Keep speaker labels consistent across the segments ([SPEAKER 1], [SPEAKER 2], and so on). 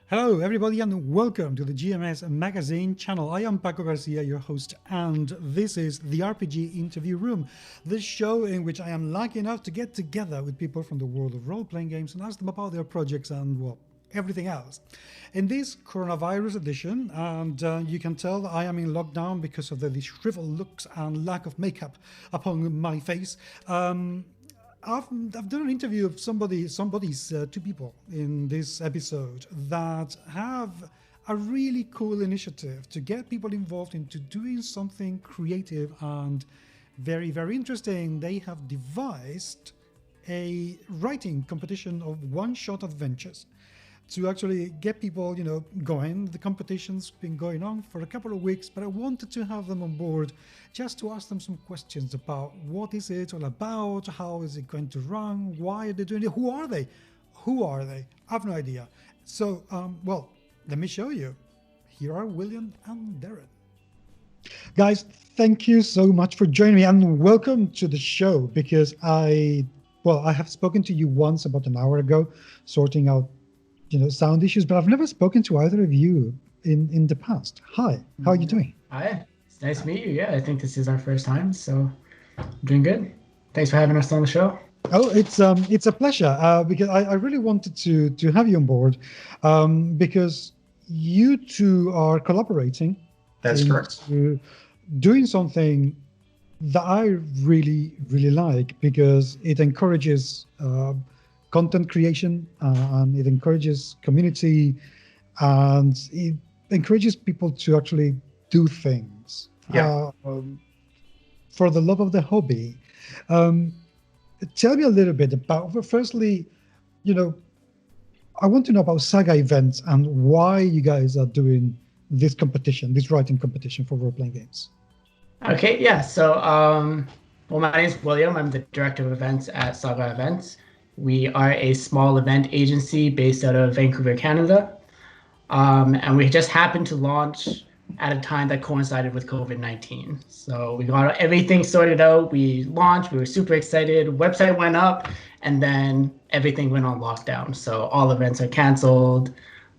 [SPEAKER 1] Hello, everybody, and welcome to the GMS Magazine channel. I am Paco Garcia, your host, and this is the RPG Interview Room, the show in which I am lucky enough to get together with people from the world of role-playing games and ask them about their projects and, well, everything else. In this coronavirus edition, and you can tell I am in lockdown because of the shriveled looks and lack of makeup upon my face, I've done an interview of somebody's two people in this episode that have a really cool initiative to get people involved into doing something creative and very, very interesting. They have devised a writing competition of one-shot adventures to actually get people, going. The competition's been going on for a couple of weeks, but I wanted to have them on board just to ask them some questions about what is it all about, how is it going to run, why are they doing it, who are they? I have no idea. So, well, let me show you. Here are William and Darren. Guys, thank you so much for joining me and welcome to the show, because I have spoken to you once about an hour ago, sorting out sound issues, but I've never spoken to either of you in the past. Hi, how are you doing?
[SPEAKER 2] Hi, it's nice to meet you. Yeah, I think this is our first time, so I'm doing good. Thanks for having us on the show.
[SPEAKER 1] Oh, it's a pleasure, because I really wanted to have you on board, because you two are collaborating.
[SPEAKER 3] That's correct.
[SPEAKER 1] Doing something that I really, really like, because it encourages content creation, and it encourages community, and it encourages people to actually do things for the love of the hobby. Tell me a little bit about, firstly, I want to know about Saga Events and why you guys are doing this competition, this writing competition for role-playing games.
[SPEAKER 2] Okay, yeah. So, well, my name is William. I'm the director of events at Saga Events. We are a small event agency based out of Vancouver, Canada. And we just happened to launch at a time that coincided with COVID-19. So we got everything sorted out. We launched, we were super excited. Website went up, and then everything went on lockdown. So all events are canceled.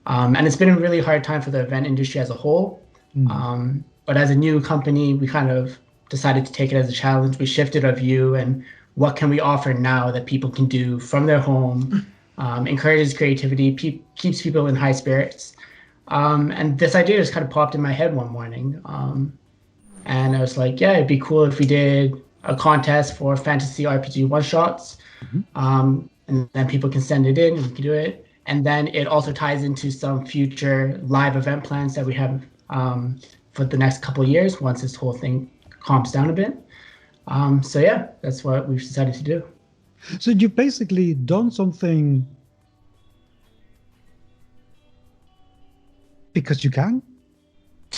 [SPEAKER 2] And it's been a really hard time for the event industry as a whole. But as a new company, we kind of decided to take it as a challenge. We shifted our view and what can we offer now that people can do from their home, encourages creativity, keeps people in high spirits. And this idea just kind of popped in my head one morning. And I was like, yeah, it'd be cool if we did a contest for fantasy RPG one-shots. And then people can send it in and we can do it. And then it also ties into some future live event plans that we have for the next couple of years once this whole thing calms down a bit. So yeah, that's what we've decided to do.
[SPEAKER 1] So you've basically done something because you can?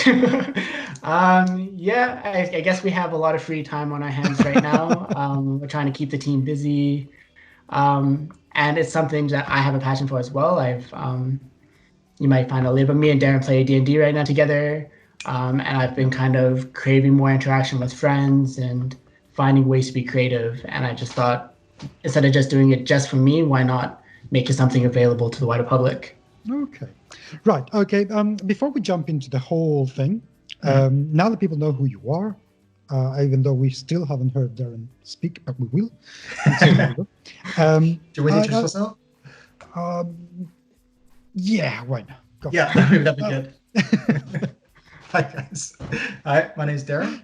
[SPEAKER 2] Yeah, I guess we have a lot of free time on our hands right now. We're trying to keep the team busy. And it's something that I have a passion for as well. You might find out later, but me and Darren play D&D right now together. And I've been kind of craving more interaction with friends and finding ways to be creative. And I just thought, instead of just doing it just for me, why not make it something available to the wider public?
[SPEAKER 1] Okay. Right. Okay. Before we jump into the whole thing, now that people know who you are, even though we still haven't heard Darren speak, but we will.
[SPEAKER 3] Do you want to introduce yourself?
[SPEAKER 1] Yeah, why not? Go.
[SPEAKER 3] Yeah, that'd be good. Hi guys. Hi, my name is Darren,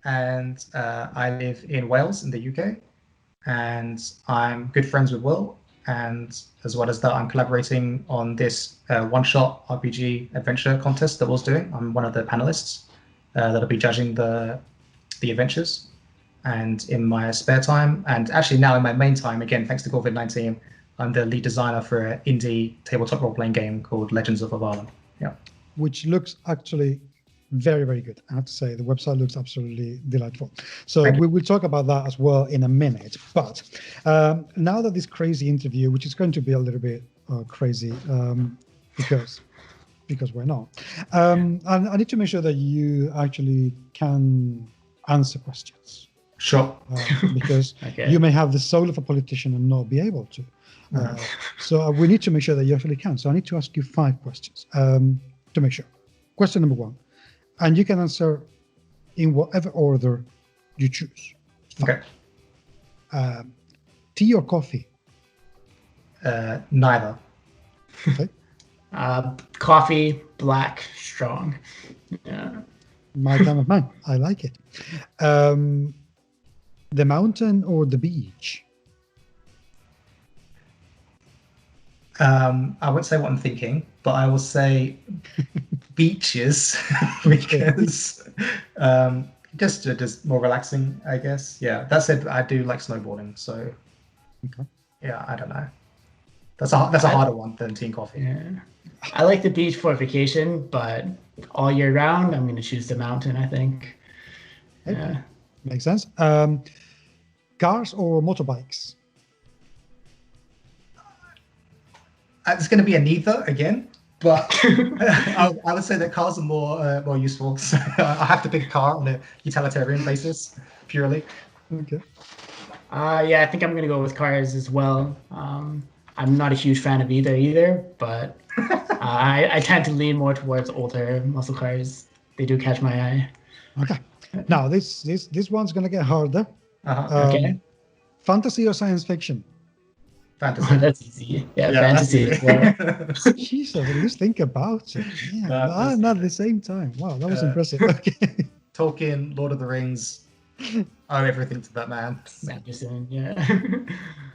[SPEAKER 3] and I live in Wales in the UK, and I'm good friends with Will, and as well as that, I'm collaborating on this one-shot RPG adventure contest that Will's doing. I'm one of the panelists that'll be judging the adventures, and in my spare time, and actually now in my main time, again thanks to COVID-19, I'm the lead designer for an indie tabletop role-playing game called Legends of Avalon. Yeah. Which
[SPEAKER 1] looks actually very, very good. I have to say, the website looks absolutely delightful. So we will talk about that as well in a minute. But now that this crazy interview, which is going to be a little bit crazy because we're not, I need to make sure that you actually can answer questions.
[SPEAKER 3] Sure.
[SPEAKER 1] Because you may have the soul of a politician and not be able to. So we need to make sure that you actually can. So I need to ask you 5 questions to make sure. Question number 1, and you can answer in whatever order you choose.
[SPEAKER 3] Okay.
[SPEAKER 1] Tea or coffee?
[SPEAKER 3] Neither.
[SPEAKER 1] Okay.
[SPEAKER 2] Coffee, black, strong. Yeah.
[SPEAKER 1] My kind of man. I like it. The mountain or the beach?
[SPEAKER 3] I won't say what I'm thinking, but I will say beaches because just more relaxing, I guess. Yeah. That said, I do like snowboarding, so yeah, I don't know. That's a harder one than tea and coffee.
[SPEAKER 2] Yeah. I like the beach for vacation, but all year round, I'm going to choose the mountain, I think.
[SPEAKER 1] Okay.
[SPEAKER 2] Yeah.
[SPEAKER 1] Makes sense. Cars or motorbikes?
[SPEAKER 3] It's going to be a neither again, but I would say that cars are more useful. So I have to pick a car on a utilitarian basis, purely.
[SPEAKER 1] Okay.
[SPEAKER 2] Yeah, I think I'm going to go with cars as well. I'm not a huge fan of either, but I tend to lean more towards older muscle cars. They do catch my eye.
[SPEAKER 1] Okay. Now this one's gonna get harder.
[SPEAKER 2] Okay.
[SPEAKER 1] Fantasy or science fiction?
[SPEAKER 3] Fantasy.
[SPEAKER 2] Oh, that's easy. Yeah, fantasy.
[SPEAKER 1] Jeez, at least think about it. Yeah, not at the same time. Wow, that was impressive. Okay.
[SPEAKER 3] Tolkien, Lord of the Rings. Owe everything to that man.
[SPEAKER 2] Sanderson, yeah.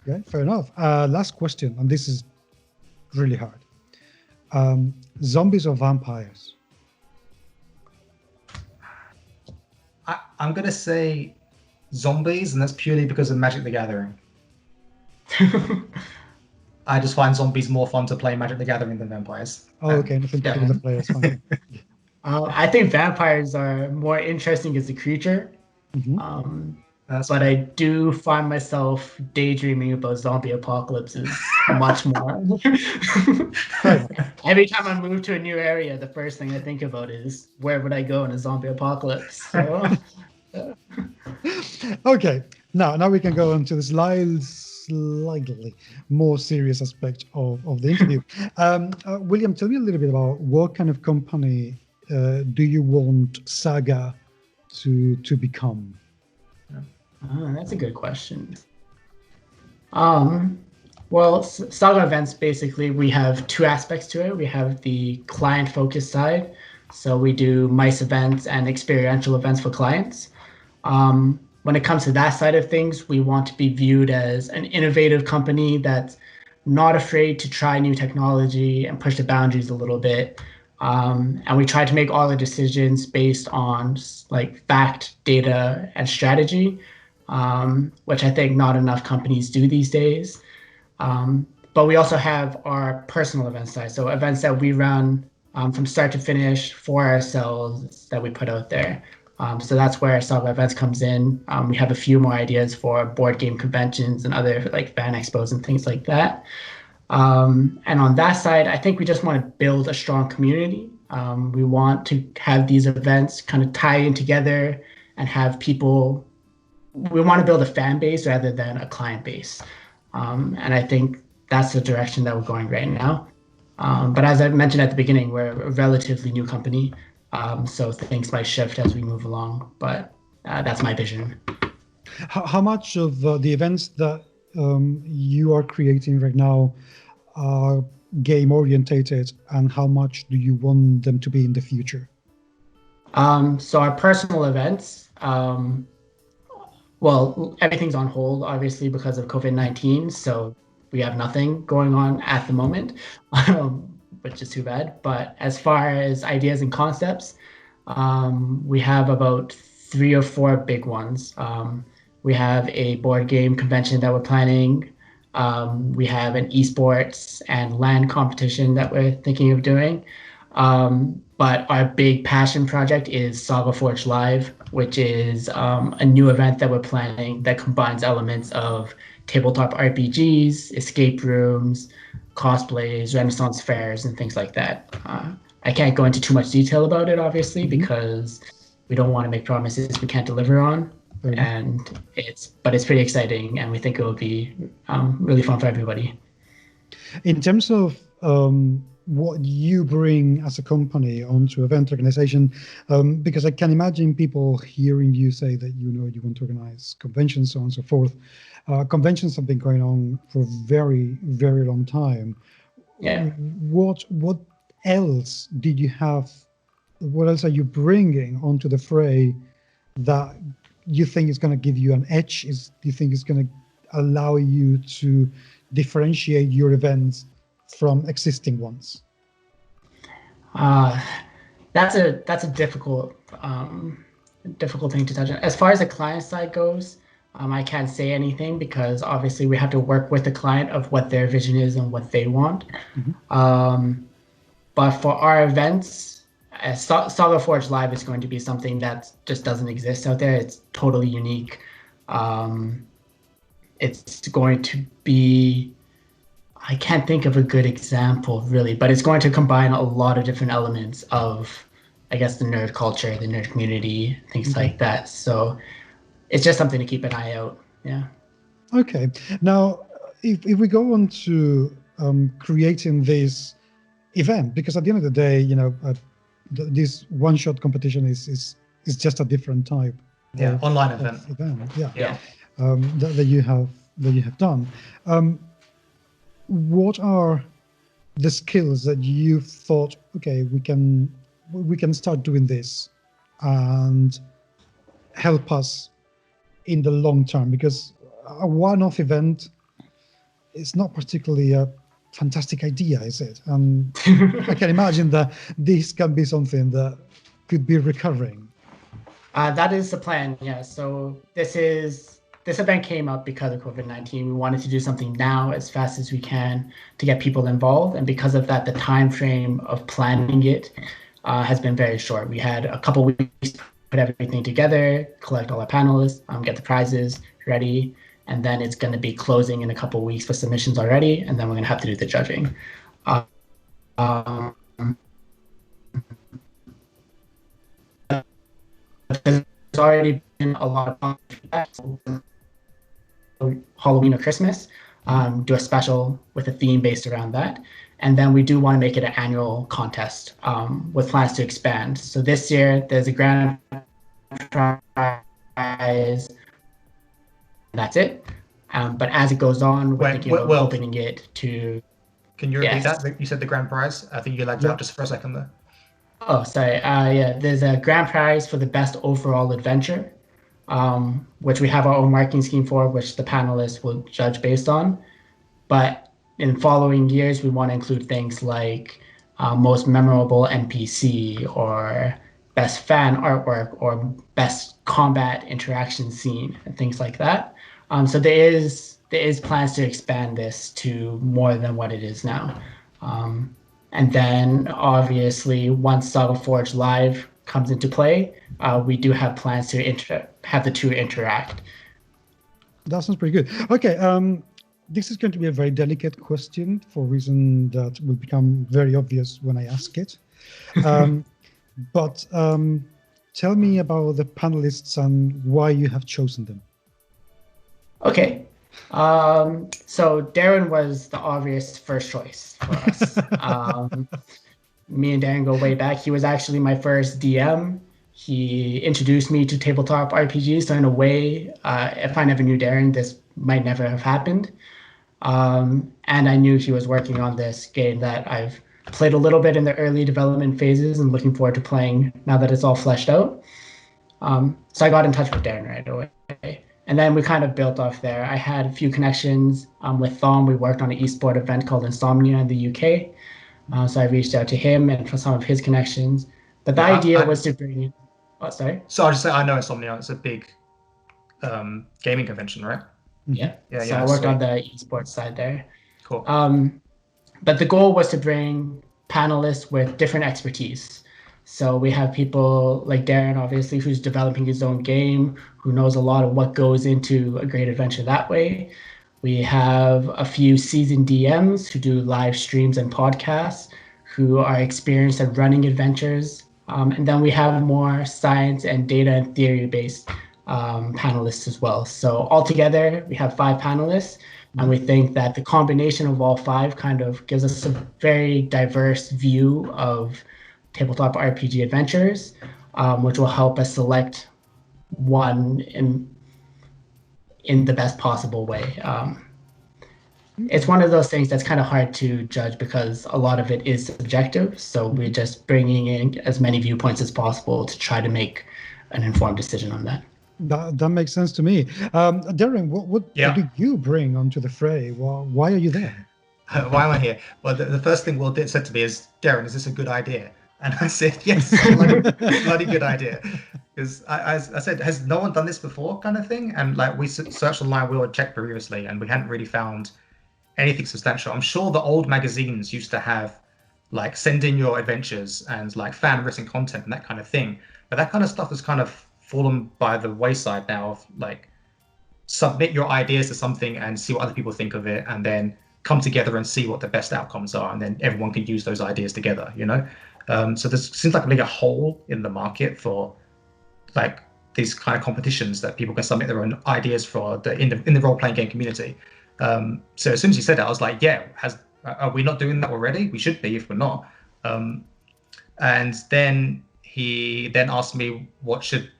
[SPEAKER 1] Okay, fair enough. Last question, and this is really hard. Zombies or vampires?
[SPEAKER 3] I'm going to say zombies, and that's purely because of Magic the Gathering. I just find zombies more fun to play Magic the Gathering than vampires.
[SPEAKER 1] Oh, okay. Nothing to do with the players. Fine.
[SPEAKER 2] I think vampires are more interesting as a creature. But I do find myself daydreaming about zombie apocalypses much more. Every time I move to a new area, the first thing I think about is where would I go in a zombie apocalypse? So,
[SPEAKER 1] Okay, now we can go on to the slightly more serious aspect of the interview. William, tell me a little bit about what kind of company do you want Saga to become?
[SPEAKER 2] That's a good question. Well, Saga Events, basically, we have 2 aspects to it. We have the client-focused side. So we do MICE events and experiential events for clients. When it comes to that side of things, we want to be viewed as an innovative company that's not afraid to try new technology and push the boundaries a little bit. And we try to make all the decisions based on like fact, data, and strategy. Which I think not enough companies do these days. But we also have our personal event side, so events that we run from start to finish for ourselves that we put out there. So that's where Saga Events comes in. We have a few more ideas for board game conventions and other like fan expos and things like that. And on that side, I think we just want to build a strong community. We want to have these events kind of tie in together and have people. We want to build a fan base rather than a client base. And I think that's the direction that we're going right now. But as I mentioned at the beginning, we're a relatively new company. So things might shift as we move along, but that's my vision.
[SPEAKER 1] How much of the events that you are creating right now are game orientated, and how much do you want them to be in the future?
[SPEAKER 2] So our personal events, well, everything's on hold, obviously, because of COVID-19. So we have nothing going on at the moment, which is too bad. But as far as ideas and concepts, we have about 3 or 4 big ones. We have a board game convention that we're planning. We have an esports and LAN competition that we're thinking of doing. But our big passion project is Saga Forge Live, which is a new event that we're planning that combines elements of tabletop RPGs, escape rooms, cosplays, Renaissance fairs, and things like that. I can't go into too much detail about it, obviously, because we don't want to make promises we can't deliver on. And it's pretty exciting, and we think it will be really fun for everybody.
[SPEAKER 1] In terms of what you bring as a company onto event organization, because I can imagine people hearing you say that you want to organize conventions, so on and so forth. Conventions have been going on for a very, very long time.
[SPEAKER 2] Yeah.
[SPEAKER 1] What else did you have? What else are you bringing onto the fray that you think is going to give you an edge? Do you think is going to allow you to differentiate your events from existing ones?
[SPEAKER 2] That's a difficult thing to touch on. As far as the client side goes, I can't say anything because obviously we have to work with the client of what their vision is and what they want. Mm-hmm. But for our events, Saga Forge Live is going to be something that just doesn't exist out there. It's totally unique. It's going to be, I can't think of a good example really, but it's going to combine a lot of different elements of, I guess, the nerd culture, the nerd community, things like that. So it's just something to keep an eye out. Yeah. Okay.
[SPEAKER 1] Now, if we go on to creating this event, because at the end of the day, this one-shot competition is just a different type.
[SPEAKER 3] Yeah, online event.
[SPEAKER 1] Yeah. That you have done. What are the skills that you thought, okay, we can start doing this and help us in the long term? Because a one-off event is not particularly a fantastic idea, is it? And I can imagine that this can be something that could be recurring.
[SPEAKER 2] That is the plan, yeah. So this event came up because of COVID-19. We wanted to do something now as fast as we can to get people involved. And because of that, the time frame of planning it has been very short. We had a couple weeks to put everything together, collect all our panelists, get the prizes ready, and then it's going to be closing in a couple weeks for submissions already, and then we're going to have to do the judging. There's already been a lot of Halloween or Christmas, do a special with a theme based around that. And then we do want to make it an annual contest with plans to expand. So this year there's a grand prize. That's it. But as it goes on, we're thinking of opening it to...
[SPEAKER 3] Can you repeat that? You said the grand prize. I think you lagged out just for a second there.
[SPEAKER 2] Oh, sorry. There's a grand prize for the best overall adventure, which we have our own marking scheme for, which the panelists will judge based on. But in following years, we want to include things like most memorable NPC or best fan artwork or best combat interaction scene and things like that. So there is plans to expand this to more than what it is now. And then obviously once Saga Forge Live comes into play, we do have plans to have the two interact.
[SPEAKER 1] That sounds pretty good. Okay, this is going to be a very delicate question for a reason that will become very obvious when I ask it. But tell me about the panelists and why you have chosen them.
[SPEAKER 2] Okay. So Darren was the obvious first choice for us. Me and Darren go way back. He was actually my first DM. He introduced me to tabletop RPGs. So in a way, if I never knew Darren, this might never have happened. And I knew he was working on this game that I've played a little bit in the early development phases and looking forward to playing now that it's all fleshed out. So I got in touch with Darren right away. And then we kind of built off there. I had a few connections with Thom. We worked on an eSport event called Insomnia in the UK. So I reached out to him and for some of his connections. But the idea was to bring in... Oh, sorry?
[SPEAKER 3] So I'll just say, I know Insomnia. It's a big gaming convention, right?
[SPEAKER 2] Yeah. So I worked on the eSports side there.
[SPEAKER 3] Cool.
[SPEAKER 2] But the goal was to bring panelists with different expertise. So we have people like Darren, obviously, who's developing his own game, who knows a lot of what goes into a great adventure that way. We have a few seasoned DMs who do live streams and podcasts, who are experienced at running adventures. And then we have more science and data and theory-based panelists as well. So altogether, we have 5 panelists. And we think that the combination of all 5 kind of gives us a very diverse view of tabletop RPG adventures, which will help us select one in the best possible way. It's one of those things that's kind of hard to judge because a lot of it is subjective. So we're just bringing in as many viewpoints as possible to try to make an informed decision on that.
[SPEAKER 1] That makes sense to me. Darren, what do you bring onto the fray? Why are you there?
[SPEAKER 3] Why am I here? Well, the first thing Will said to me is, Darren, is this a good idea? And I said, yes, bloody good idea. Because I said, has no one done this before kind of thing? And like we searched online, we all checked previously, and we hadn't really found anything substantial. I'm sure the old magazines used to have like send in your adventures and like fan written content and that kind of thing. But that kind of stuff has kind of fallen by the wayside now of like submit your ideas to something and see what other people think of it and then come together and see what the best outcomes are. And then everyone can use those ideas together, you know? So there seems like a hole in the market for like these kind of competitions that people can submit their own ideas for in the role-playing game community. So as soon as he said that, I was like, yeah, are we not doing that already? We should be if we're not. And then he then asked me what should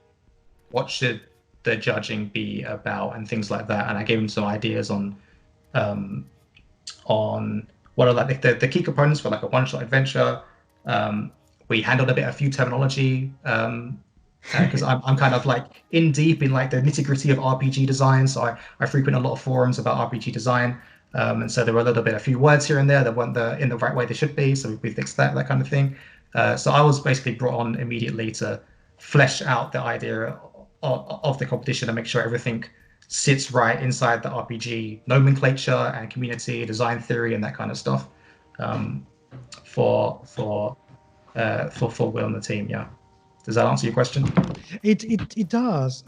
[SPEAKER 3] the judging be about and things like that. And I gave him some ideas on what are like the key components for like a one-shot adventure. We handled a few terminology because I'm kind of like in deep in like the nitty-gritty of RPG design, so I frequent a lot of forums about RPG design, and so there were a few words here and there that weren't in the right way they should be, so we fixed that kind of thing. So I was basically brought on immediately to flesh out the idea of the competition and make sure everything sits right inside the RPG nomenclature and community design theory and that kind of stuff for Will and the team. Yeah. Does that answer your question?
[SPEAKER 1] It does.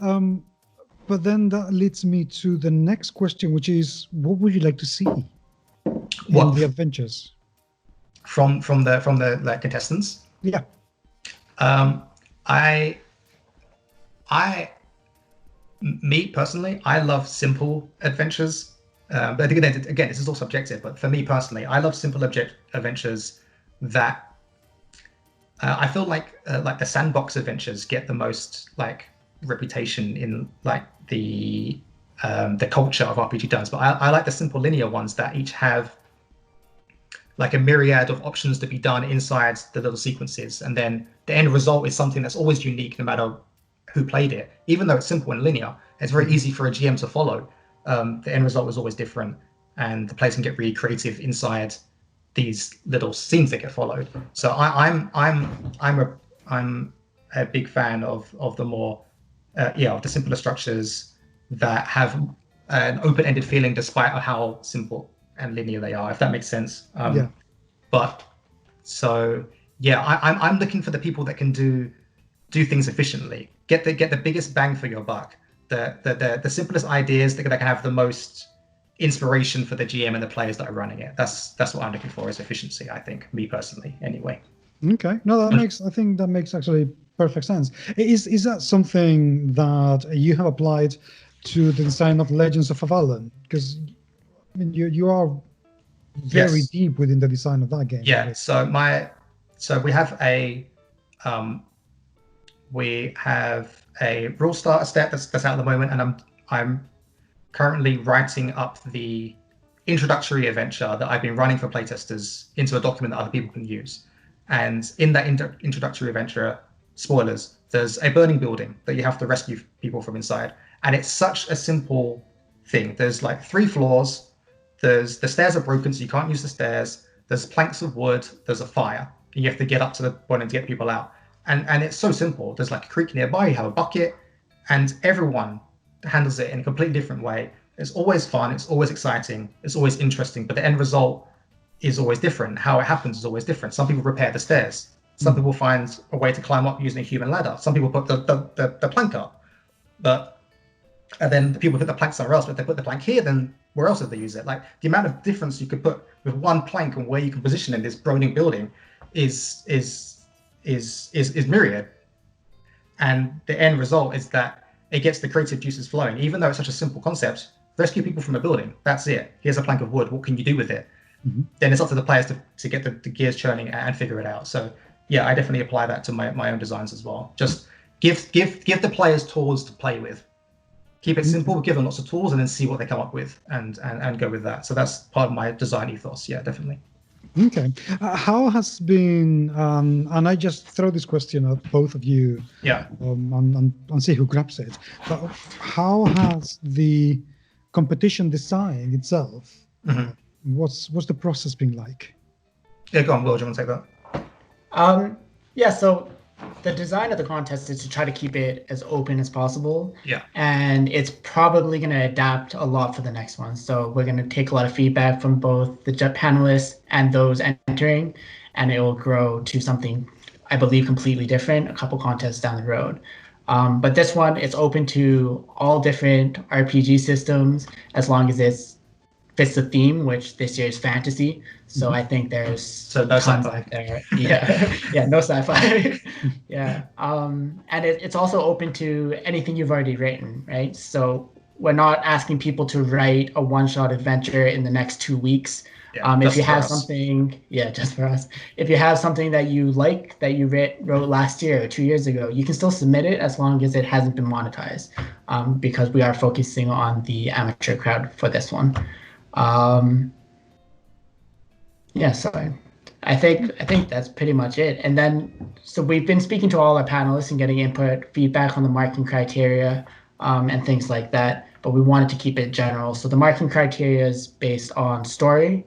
[SPEAKER 1] But then that leads me to the next question, which is, what would you like to see in the adventures
[SPEAKER 3] from the like contestants?
[SPEAKER 1] Yeah.
[SPEAKER 3] Me personally, I love simple adventures. But again, this is all subjective. But for me personally, I love simple adventures that. I feel like the sandbox adventures get the most like reputation in like the culture of RPG dons, but I like the simple linear ones that each have like a myriad of options to be done inside the little sequences, and then the end result is something that's always unique no matter who played it. Even though it's simple and linear, it's very easy for a GM to follow. The end result is always different, and the players can get really creative inside these little scenes that get followed. So I'm a big fan of the more of the simpler structures that have an open-ended feeling despite how simple and linear they are, if that makes sense. But so I'm looking for the people that can do things efficiently, get the biggest bang for your buck, the simplest ideas that can have the most inspiration for the GM and the players that are running it. That's what I'm looking for, is efficiency, I think, me personally anyway.
[SPEAKER 1] Okay. No, I think that makes actually perfect sense. Is that something that you have applied to the design of Legends of Avalon? Because I mean you are very deep within the design of that game.
[SPEAKER 3] Yeah. Right? So we have a rule starter set that's out at the moment, and I'm currently writing up the introductory adventure that I've been running for playtesters into a document that other people can use. And in that introductory adventure, spoilers, there's a burning building that you have to rescue people from inside. And it's such a simple thing. There's like 3 floors. The stairs are broken, so you can't use the stairs. There's planks of wood. There's a fire. And you have to get up to the point to get people out. And it's so simple. There's like a creek nearby. You have a bucket, and everyone handles it in a completely different way. It's always fun. It's always exciting. It's always interesting. But the end result is always different. How it happens is always different. Some people repair the stairs. Some people find a way to climb up using a human ladder. Some people put the plank up. And then the people put the plank somewhere else. But if they put the plank here, then where else did they use it? Like the amount of difference you could put with one plank and where you can position in this burning building is myriad. And the end result is that it gets the creative juices flowing. Even though it's such a simple concept, rescue people from a building. That's it. Here's a plank of wood. What can you do with it?
[SPEAKER 1] Mm-hmm.
[SPEAKER 3] Then it's up to the players to get the gears churning and figure it out. So yeah, I definitely apply that to my own designs as well. Just give the players tools to play with. Keep it simple, give them lots of tools, and then see what they come up with and go with that. So that's part of my design ethos. Yeah, definitely.
[SPEAKER 1] Okay. How has been, and I just throw this question at both of you,
[SPEAKER 3] Yeah.
[SPEAKER 1] And see who grabs it. But how has the competition design itself, what's the process been like?
[SPEAKER 3] Yeah, go on, Will, do you want to take that?
[SPEAKER 2] Yeah, so the design of the contest is to try to keep it as open as possible.
[SPEAKER 3] Yeah.
[SPEAKER 2] And it's probably going to adapt a lot for the next one. So we're going to take a lot of feedback from both the panelists and those entering, and it will grow to something, I believe, completely different, a couple contests down the road. But this one, it's open to all different RPG systems as long as it fits the theme, which this year is fantasy. So I think there's
[SPEAKER 3] no sci-fi
[SPEAKER 2] there. Yeah, yeah, no sci-fi. Yeah, and it's also open to anything you've already written, right? So we're not asking people to write a one-shot adventure in the next 2 weeks.
[SPEAKER 3] Yeah,
[SPEAKER 2] if you have something, just for us. If you have something that you like that you wrote last year or 2 years ago, you can still submit it as long as it hasn't been monetized, because we are focusing on the amateur crowd for this one. So I think that's pretty much it. And then, so we've been speaking to all our panelists and getting input, feedback on the marking criteria, and things like that. But we wanted to keep it general. So the marking criteria is based on story,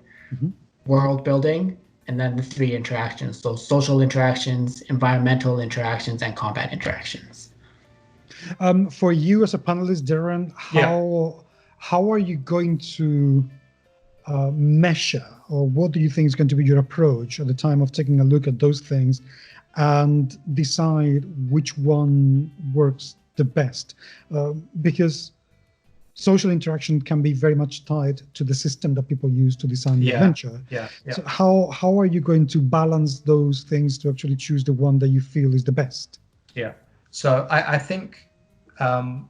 [SPEAKER 2] world building, and then the 3 interactions. So social interactions, environmental interactions, and combat interactions.
[SPEAKER 1] For you as a panelist, Darren, how are you going to measure, or what do you think is going to be your approach at the time of taking a look at those things and decide which one works the best? Because social interaction can be very much tied to the system that people use to design the adventure. So how are you going to balance those things to actually choose the one that you feel is the best?
[SPEAKER 3] Yeah. So I think I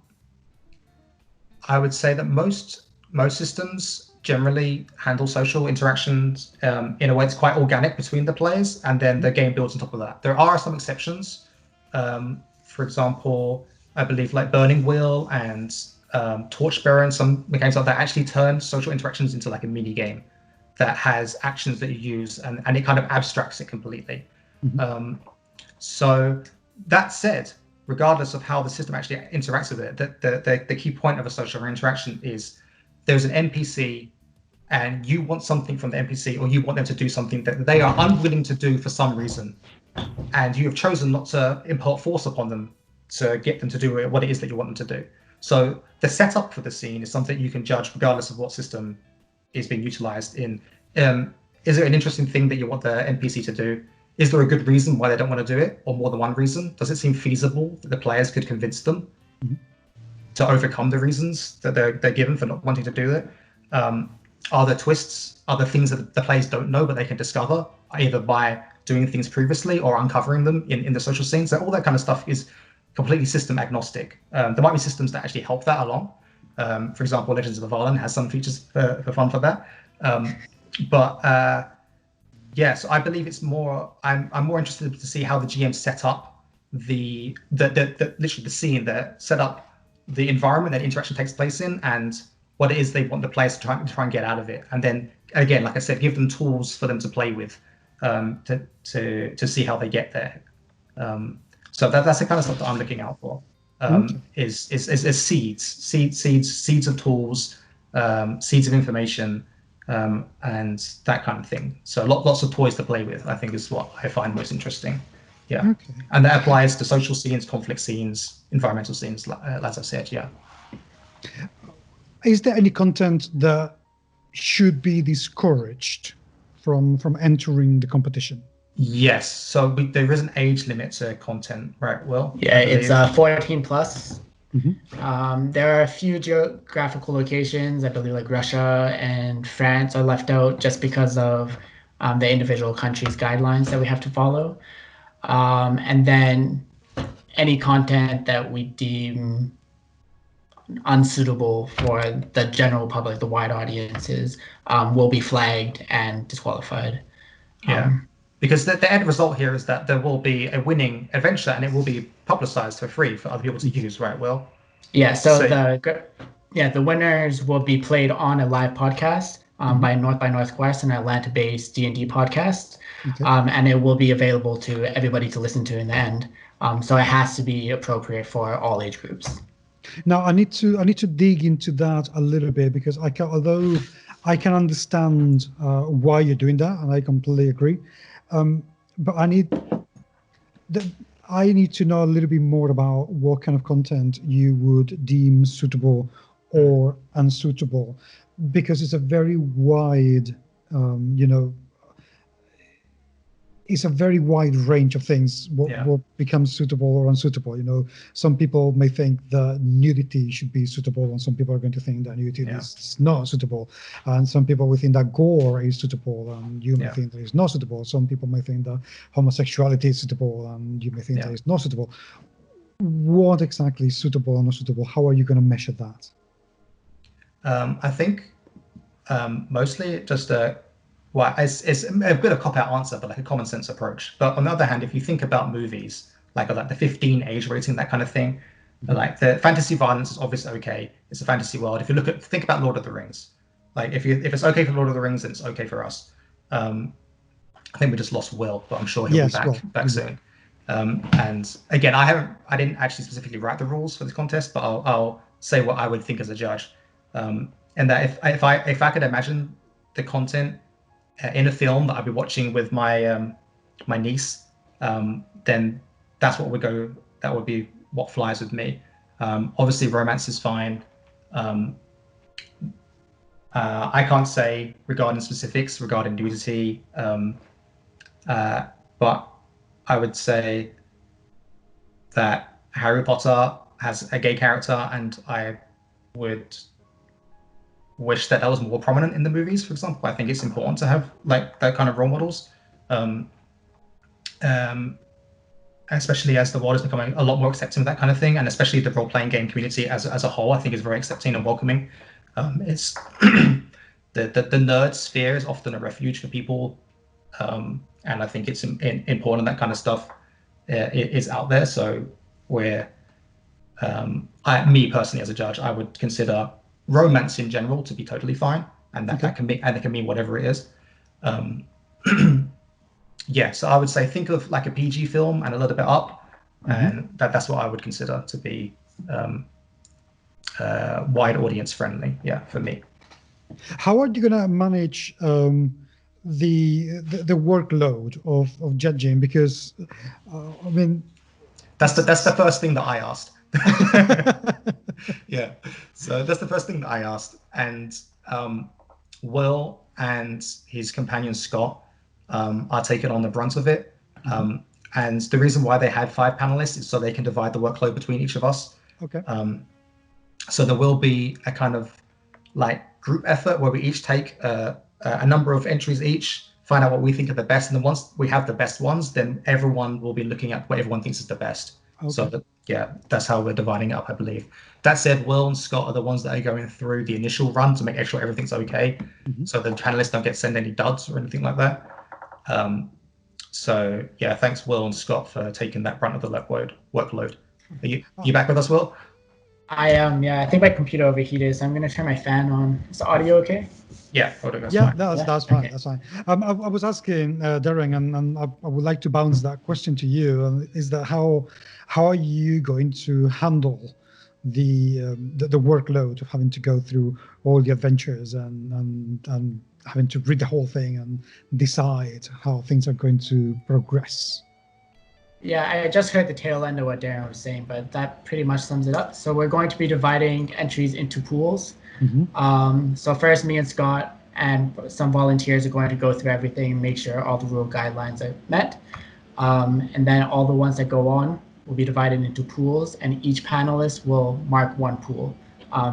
[SPEAKER 3] would say that most systems generally handle social interactions in a way that's quite organic between the players, and then the game builds on top of that. There are some exceptions. For example, I believe like Burning Wheel and Torchbearer and some mechanics like that actually turn social interactions into like a mini game that has actions that you use, and it kind of abstracts it completely. So that said, regardless of how the system actually interacts with it, the key point of a social interaction is there's an NPC and you want something from the NPC, or you want them to do something that they are unwilling to do for some reason, and you have chosen not to impart force upon them to get them to do what it is that you want them to do. So the setup for the scene is something you can judge regardless of what system is being utilized in. Is it an interesting thing that you want the NPC to do? Is there a good reason why they don't want to do it, or more than one reason? Does it seem feasible that the players could convince them to overcome the reasons that they're given for not wanting to do it? Are there twists? Are there things that the players don't know but they can discover, either by doing things previously or uncovering them in the social scene? So all that kind of stuff is completely system agnostic. There might be systems that actually help that along. For example, Legends of Avalon has some features for fun for that. So I believe it's more. I'm more interested to see how the GM set up the literally the scene, set up the environment that interaction takes place in, and what it is they want the players to try and get out of it. And then again, like I said, give them tools for them to play with, to see how they get there. So that's the kind of stuff that I'm looking out for. Is seeds of tools, seeds of information, and that kind of thing. So lots of toys to play with, I think, is what I find most interesting. Yeah. Okay. And that applies to social scenes, conflict scenes, environmental scenes, as I said. Yeah.
[SPEAKER 1] Is there any content that should be discouraged from entering the competition?
[SPEAKER 3] Yes. So there is an age limit to content, right, Will?
[SPEAKER 2] Yeah, it's 14 plus. There are a few geographical locations, I believe, like Russia and France are left out just because of the individual countries' guidelines that we have to follow. And then any content that we deem unsuitable for the general public, the wide audiences, will be flagged and disqualified.
[SPEAKER 3] Yeah, because the end result here is that there will be a winning adventure and it will be publicized for free for other people to use, right, Will?
[SPEAKER 2] Yeah, so the winners will be played on a live podcast by Northwest, an Atlanta-based D&D podcast, and it will be available to everybody to listen to in the end. So it has to be appropriate for all age groups.
[SPEAKER 1] Now I need to dig into that a little bit, because although I can understand why you're doing that, and I completely agree, but I need to know a little bit more about what kind of content you would deem suitable or unsuitable, because it's a very wide, it's a very wide range of things. What becomes suitable or unsuitable? Some people may think that nudity should be suitable, and some people are going to think that nudity is not suitable, and some people will think that gore is suitable, and you may think that it's not suitable. Some people may think that homosexuality is suitable, and you may think that it's not suitable. What exactly is suitable or not suitable? How are you going to measure that?
[SPEAKER 3] I think mostly just it's a bit of a cop-out answer, but like a common sense approach. But on the other hand, if you think about movies, like the 15 age rating, that kind of thing, like the fantasy violence is obviously okay. It's a fantasy world. If you think about Lord of the Rings, like if it's okay for Lord of the Rings, then it's okay for us. I think we just lost Will, but I'm sure he'll be back soon. And again, I didn't actually specifically write the rules for this contest, but I'll say what I would think as a judge. And that if I could imagine the content in a film that I'd be watching with my my niece, then that's what would go. That would be what flies with me. Obviously, romance is fine. I can't say regarding specifics regarding nudity, but I would say that Harry Potter has a gay character, and I would wish that was more prominent in the movies, for example. I think it's important to have like that kind of role models, especially as the world is becoming a lot more accepting of that kind of thing, and especially the role-playing game community as a whole, I think is very accepting and welcoming. It's the nerd sphere is often a refuge for people, and I think it's important that kind of stuff is out there. So where me personally as a judge, I would consider romance in general to be totally fine, and that can mean whatever it is. So I would say think of like a PG film and a little bit up, and that's what I would consider to be wide audience friendly. For me.
[SPEAKER 1] How are you gonna manage the workload of judging? Because I mean,
[SPEAKER 3] that's the first thing that I asked. So that's the first thing that I asked, and Will and his companion Scott are taking on the brunt of it. And the reason why they had 5 panelists is so they can divide the workload between each of us. So there will be a kind of like group effort where we each take a number of entries each, find out what we think are the best, and then once we have the best ones, then everyone will be looking at what everyone thinks is the best. So that's how we're dividing it up, I believe. That said, Will and Scott are the ones that are going through the initial run to make sure everything's okay, so the panelists don't get sent any duds or anything like that. Thanks Will and Scott for taking that brunt of the workload. Are you back with us, Will?
[SPEAKER 2] I am. I think my computer overheated, so I'm going to turn my fan on. Is the audio okay?
[SPEAKER 1] That's fine. That's fine. That's fine. I was asking Darren, and I would like to bounce that question to you. Is that how are you going to handle the workload of having to go through all the adventures and having to read the whole thing and decide how things are going to progress?
[SPEAKER 2] I just heard the tail end of what Darren was saying, but that pretty much sums it up. So we're going to be dividing entries into pools. So first, me and Scott and some volunteers are going to go through everything and make sure all the rule guidelines are met. And then all the ones that go on will be divided into pools, and each panelist will mark one pool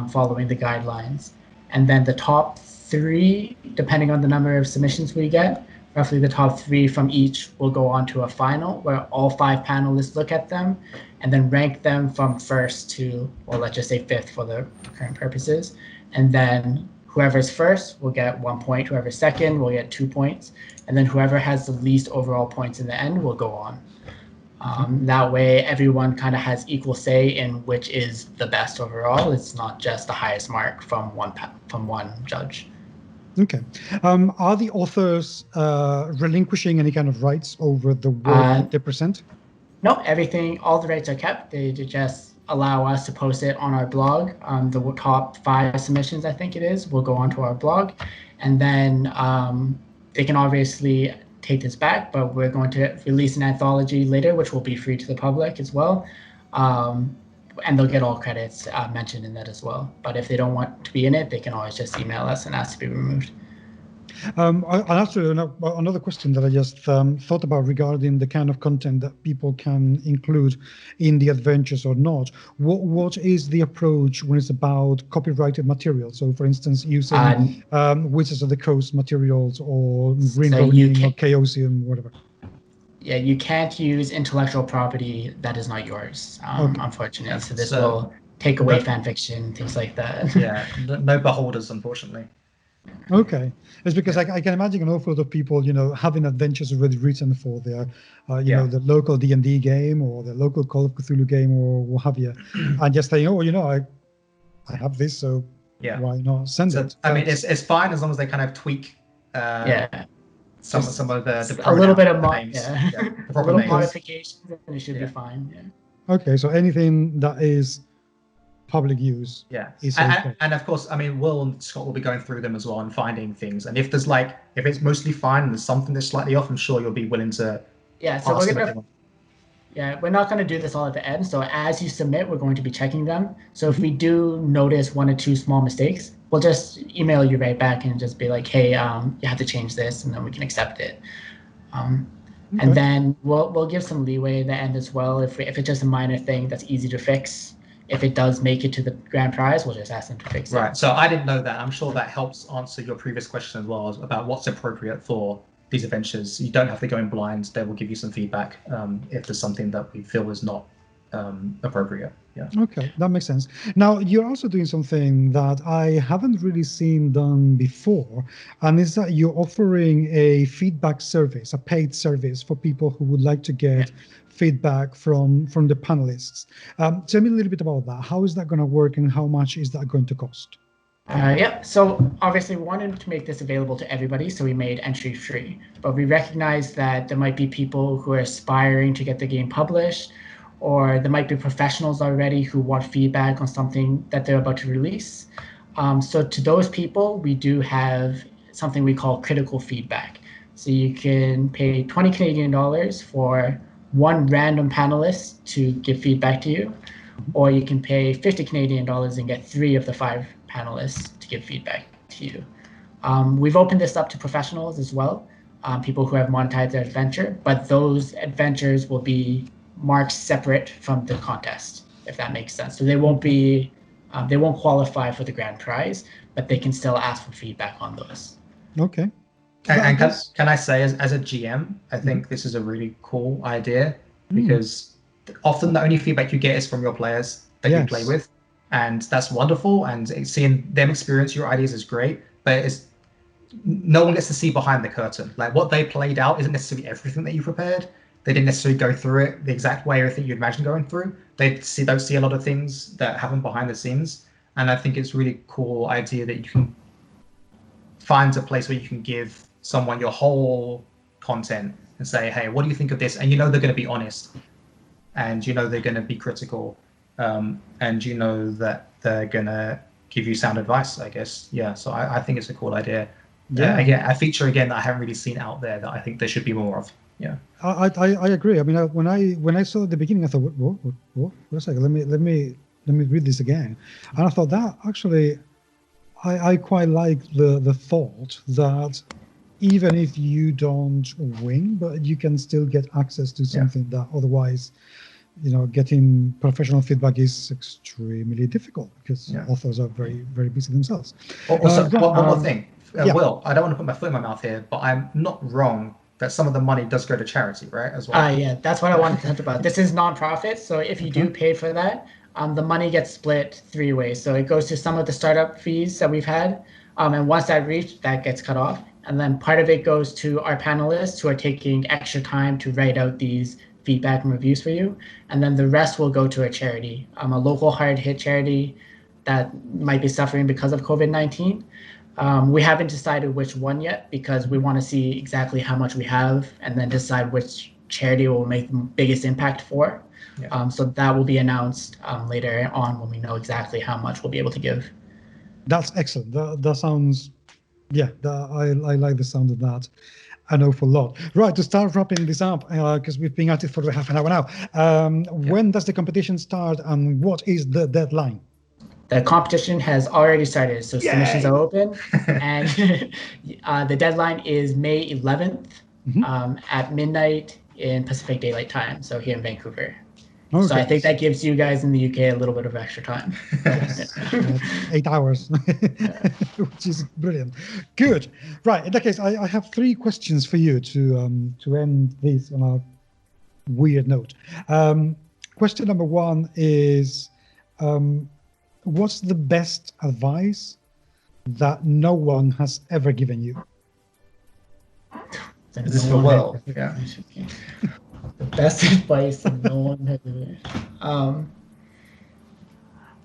[SPEAKER 2] following the guidelines. And then the top 3, depending on the number of submissions we get, roughly the top 3 from each will go on to a final where all 5 panelists look at them and then rank them from first to, well, let's just say fifth for the current purposes. And then whoever's first will get 1 point, whoever's second will get 2 points, and then whoever has the least overall points in the end will go on. That way, everyone kind of has equal say in which is the best overall. It's not just the highest mark from one judge.
[SPEAKER 1] Okay. Are the authors relinquishing any kind of rights over the work that they present?
[SPEAKER 2] No, all the rights are kept. They just allow us to post it on our blog. The top 5 submissions, I think it is, will go onto our blog. And then they can obviously take this back, but we're going to release an anthology later, which will be free to the public as well. And they'll get all credits mentioned in that as well. But if they don't want to be in it, they can always just email us and ask to be removed.
[SPEAKER 1] I'll ask you another question that I just thought about regarding the kind of content that people can include in the adventures or not. What is the approach when it's about copyrighted material? So, for instance, using Wizards of the Coast materials or Green Goblin or Chaosium, whatever.
[SPEAKER 2] Yeah, you can't use intellectual property that is not yours, unfortunately. Yeah, so this will take away fan fiction, things like that.
[SPEAKER 3] Yeah, no beholders, unfortunately.
[SPEAKER 1] Okay, it's because I can imagine an awful lot of people, having adventures already written for their, the local D&D game or the local Call of Cthulhu game or what have you, and just saying, I have this, so why not send it?
[SPEAKER 3] I mean, it's fine as long as they kind of tweak. Some of the
[SPEAKER 2] a little bit of
[SPEAKER 3] names.
[SPEAKER 2] modifications, and it should be fine. Yeah.
[SPEAKER 1] Okay, so anything that is public use.
[SPEAKER 3] Yeah, and of course, I mean, Will and Scott will be going through them as well and finding things. And if it's mostly fine and there's something that's slightly off, I'm sure you'll be willing to.
[SPEAKER 2] Yeah, so we're not going to do this all at the end. So as you submit, we're going to be checking them. So if we do notice 1 or 2 small mistakes, we'll just email you right back and just be like, hey, you have to change this, and then we can accept it. And then we'll give some leeway at the end as well. If it's just a minor thing that's easy to fix, if it does make it to the grand prize, we'll just ask them to fix it.
[SPEAKER 3] Right. So I didn't know that. I'm sure that helps answer your previous question as well about what's appropriate for these adventures. You don't have to go in blind. They will give you some feedback if there's something that we feel is not appropriate. Yeah.
[SPEAKER 1] Okay, that makes sense. Now, you're also doing something that I haven't really seen done before, and is that you're offering a feedback service, a paid service for people who would like to get feedback from the panelists. Tell me a little bit about that. How is that going to work, and how much is that going to cost?
[SPEAKER 2] So obviously we wanted to make this available to everybody, so we made entry free. But we recognize that there might be people who are aspiring to get the game published, or there might be professionals already who want feedback on something that they're about to release. So to those people, we do have something we call critical feedback. So you can pay 20 Canadian dollars for 1 random panelist to give feedback to you, or you can pay 50 Canadian dollars and get 3 of the 5 panelists to give feedback to you. We've opened this up to professionals as well, people who have monetized their adventure, but those adventures will be marked separate from the contest, if that makes sense. So they won't qualify for the grand prize, but they can still ask for feedback on those.
[SPEAKER 1] Okay.
[SPEAKER 3] And can I say, as a GM, I think this is a really cool idea, because often the only feedback you get is from your players that you play with, and that's wonderful. And seeing them experience your ideas is great, but no one gets to see behind the curtain. Like, what they played out isn't necessarily everything that you prepared. They didn't necessarily go through it the exact way everything you'd imagine going through. They don't see a lot of things that happen behind the scenes. And I think it's a really cool idea that you can find a place where you can give someone your whole content and say, hey, what do you think of this? And they're going to be honest, and they're going to be critical, and that they're going to give you sound advice, I guess. Yeah, so I think it's a cool idea. Yeah, again, a feature that I haven't really seen out there that I think there should be more of. Yeah, I
[SPEAKER 1] agree. I mean, when I saw at the beginning, I thought, what? Wait a second, let me read this again. And I thought that actually, I quite like the thought that even if you don't win, but you can still get access to something that otherwise, getting professional feedback is extremely difficult, because authors are very, very busy themselves.
[SPEAKER 3] Also, one more thing. Will, I don't want to put my foot in my mouth here, but I'm not wrong that some of the money does go to charity, right? As well.
[SPEAKER 2] Yeah, that's what I wanted to talk about. This is nonprofit, so if you do pay for that, the money gets split 3 ways. So it goes to some of the startup fees that we've had, and once that reached, that gets cut off. And then part of it goes to our panelists who are taking extra time to write out these feedback and reviews for you. And then the rest will go to a charity, a local hard-hit charity that might be suffering because of COVID-19. We haven't decided which one yet because we want to see exactly how much we have and then decide which charity will make the biggest impact for. Yeah. So that will be announced later on when we know exactly how much we'll be able to give.
[SPEAKER 1] That's excellent. That sounds, I like the sound of that. An awful lot. Right, to start wrapping this up, because we've been at it for half an hour now. When does the competition start and what is the deadline?
[SPEAKER 2] The competition has already started, so submissions are open, and the deadline is May 11th at midnight in Pacific Daylight Time, so here in Vancouver. Okay. So I think that gives you guys in the UK a little bit of extra time.
[SPEAKER 1] 8 hours, which is brilliant. Good. Right, in that case, I have 3 questions for you to end this on a weird note. Question number 1 is, what's the best advice that no one has ever given you?
[SPEAKER 3] This is for Will. Yeah.
[SPEAKER 2] The best advice that no one has given.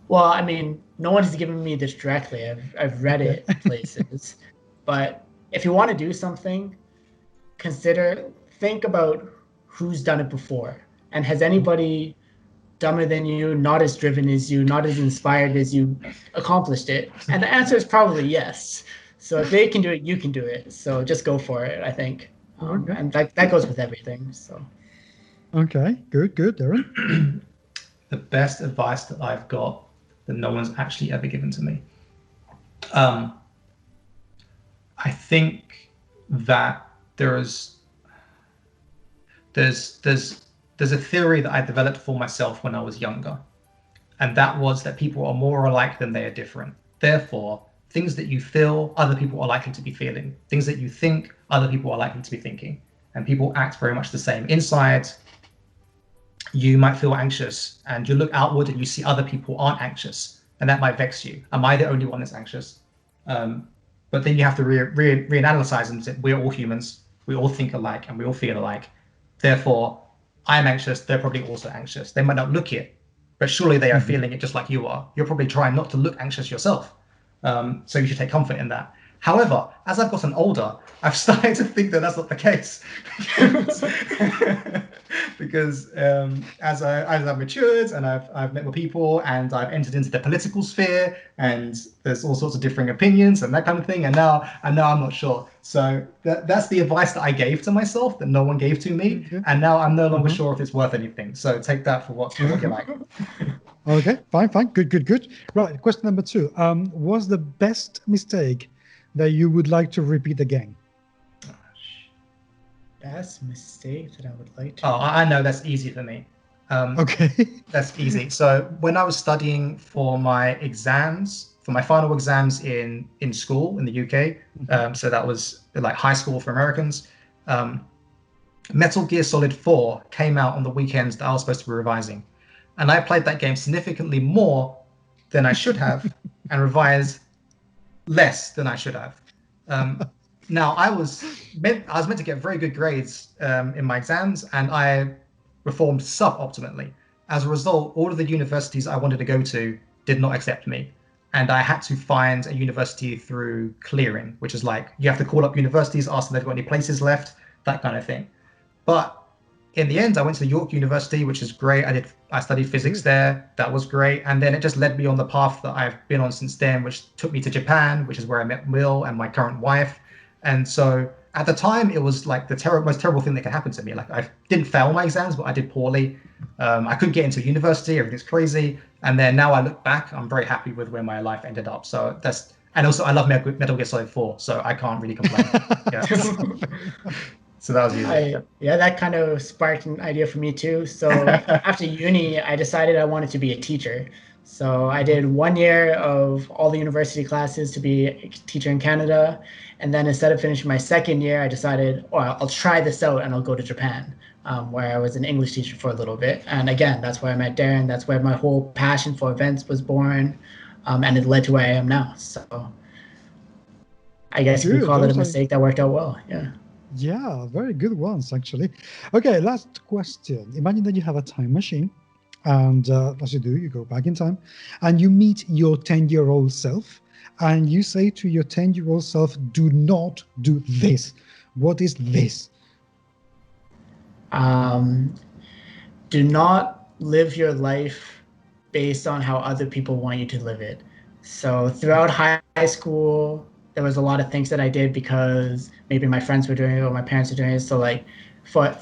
[SPEAKER 2] Well, I mean, no one has given me this directly. I've read it places. But if you want to do something, think about who's done it before. And has anybody dumber than you, not as driven as you, not as inspired as you, accomplished it? And the answer is probably yes. So if they can do it, you can do it. So just go for it, I think. And that goes with everything. So.
[SPEAKER 1] Okay, good, Darren.
[SPEAKER 3] The best advice that I've got that no one's actually ever given to me. I think that there's a theory that I developed for myself when I was younger, and that was that people are more alike than they are different. Therefore, things that you feel, other people are likely to be feeling. Things that you think, other people are likely to be thinking. And people act very much the same. Inside, you might feel anxious, and you look outward and you see other people aren't anxious, and that might vex you. Am I the only one that's anxious? But then you have to reanalyze and say, we're all humans, we all think alike, and we all feel alike. Therefore, I'm anxious, they're probably also anxious. They might not look it, but surely they are feeling it just like you are. You're probably trying not to look anxious yourself. So you should take comfort in that. However, as I've gotten older, I've started to think that that's not the case. because as I've matured and I've met more people and I've entered into the political sphere, and there's all sorts of differing opinions and that kind of thing, and now I'm not sure. So that's the advice that I gave to myself that no one gave to me, and now I'm no longer sure if it's worth anything. So take that for what you like.
[SPEAKER 1] Okay, fine, good. Right, question number 2. What's the best mistake that you would like to repeat again?
[SPEAKER 2] Best mistake that I would like to.
[SPEAKER 3] Oh, I know, that's easy for me.
[SPEAKER 1] Okay.
[SPEAKER 3] That's easy. So when I was studying for my exams, for my final exams in school in the UK, so that was like high school for Americans, Metal Gear Solid 4 came out on the weekends that I was supposed to be revising. And I played that game significantly more than I should have and revised less than I should have. Now, I was meant to get very good grades in my exams, and I performed suboptimally. As a result, all of the universities I wanted to go to did not accept me. And I had to find a university through clearing, which is like, you have to call up universities, ask them if they've got any places left, that kind of thing. But in the end, I went to York University, which is great. I studied physics there. That was great. And then it just led me on the path that I've been on since then, which took me to Japan, which is where I met Will and my current wife. And so at the time, it was like the most terrible thing that could happen to me. Like, I didn't fail my exams, but I did poorly. I couldn't get into university. Everything's crazy. And then now I look back, I'm very happy with where my life ended up. So and also I love Metal Gear Solid 4, so I can't really complain. Yeah. So that was easy.
[SPEAKER 2] That kind of sparked an idea for me too. So after uni, I decided I wanted to be a teacher. So I did 1 year of all the university classes to be a teacher in Canada. And then instead of finishing my second year, I decided, oh, I'll try this out and I'll go to Japan, where I was an English teacher for a little bit. And again, that's where I met Darren. That's where my whole passion for events was born. And it led to where I am now. So I guess you could call it a mistake that worked out well. Yeah.
[SPEAKER 1] Yeah, very good ones, actually. Okay, last question. Imagine that you have a time machine, and as you do, you go back in time, and you meet your 10-year-old self, and you say to your 10-year-old self, do not do this. What is this?
[SPEAKER 2] Do not live your life based on how other people want you to live it. So throughout high school, there was a lot of things that I did because maybe my friends were doing it or my parents were doing it. So like, for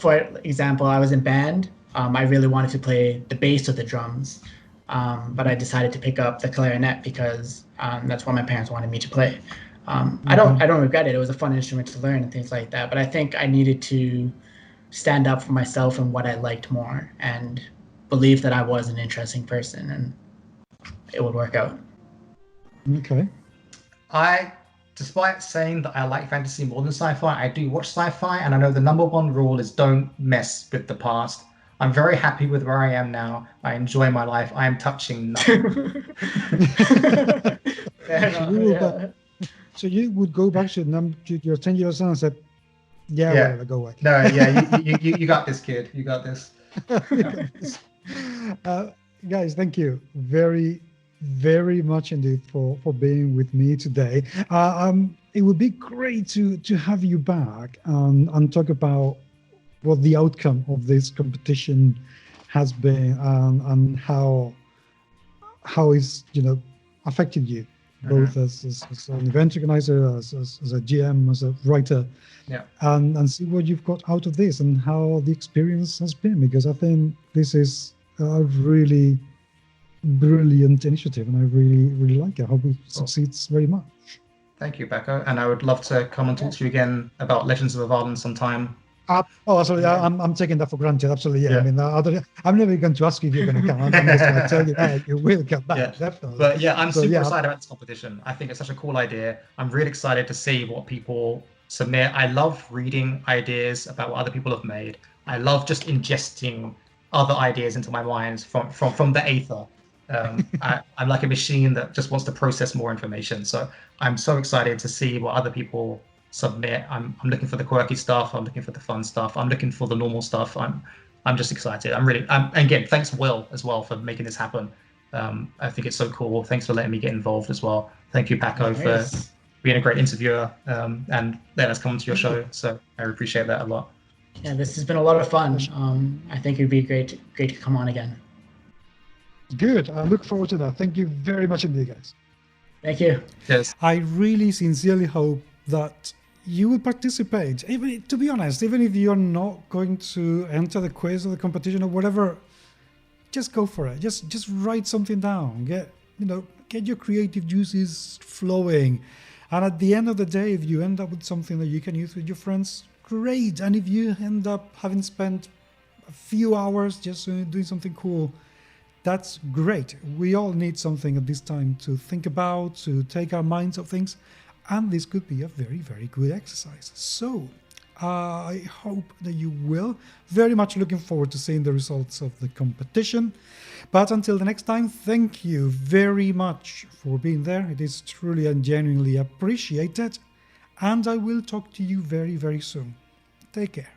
[SPEAKER 2] example, I was in band. I really wanted to play the bass or the drums, but I decided to pick up the clarinet because that's what my parents wanted me to play. I don't regret it. It was a fun instrument to learn and things like that. But I think I needed to stand up for myself and what I liked more and believe that I was an interesting person and it would work out.
[SPEAKER 1] Okay.
[SPEAKER 3] Despite saying that I like fantasy more than sci-fi, I do watch sci-fi, and I know the number one rule is don't mess with the past. I'm very happy with where I am now. I enjoy my life. I am touching nothing.
[SPEAKER 1] So you would go back to your 10-year-old son and say, yeah, whatever, go away.
[SPEAKER 3] No, yeah, you got this, kid. You got this.
[SPEAKER 1] Guys, thank you very much indeed for being with me today. It would be great to have you back and talk about what the outcome of this competition has been and how it's affected you both as an event organizer, as a GM, as a writer, and see what you've got out of this and how the experience has been, because I think this is a really brilliant initiative and I really like it. I hope it succeeds very much.
[SPEAKER 3] Thank you, Becca, and I would love to come and talk to you again about Legends of the Varden sometime.
[SPEAKER 1] Absolutely. I'm taking that for granted. Absolutely. Yeah. I mean, I'm never going to ask you if you're going to come. I'm just going to tell you that you will come back. Definitely.
[SPEAKER 3] But yeah, I'm super excited about this competition. I think it's such a cool idea. I'm really excited to see what people submit. I love reading ideas about what other people have made. I love just ingesting other ideas into my mind from the aether. I'm like a machine that just wants to process more information. So I'm so excited to see what other people submit. I'm looking for the quirky stuff. I'm looking for the fun stuff. I'm looking for the normal stuff. I'm just excited. Again, thanks Will as well for making this happen. I think it's so cool. Thanks for letting me get involved as well. Thank you, Paco, for being a great interviewer and letting us come onto your show. So I appreciate that a lot.
[SPEAKER 2] Yeah, this has been a lot of fun. I think it'd be great to come on again.
[SPEAKER 1] Good. I look forward to that. Thank you very much indeed, guys.
[SPEAKER 2] Thank you.
[SPEAKER 3] Yes.
[SPEAKER 1] I really sincerely hope that you will participate. Even, to be honest, even if you're not going to enter the quiz or the competition or whatever, just go for it. Just write something down. Get your creative juices flowing. And at the end of the day, if you end up with something that you can use with your friends, great. And if you end up having spent a few hours just doing something cool, that's great. We all need something at this time to think about, to take our minds off things. And this could be a very, very good exercise. So I hope that you will. Very much looking forward to seeing the results of the competition. But until the next time, thank you very much for being there. It is truly and genuinely appreciated. And I will talk to you very, very soon. Take care.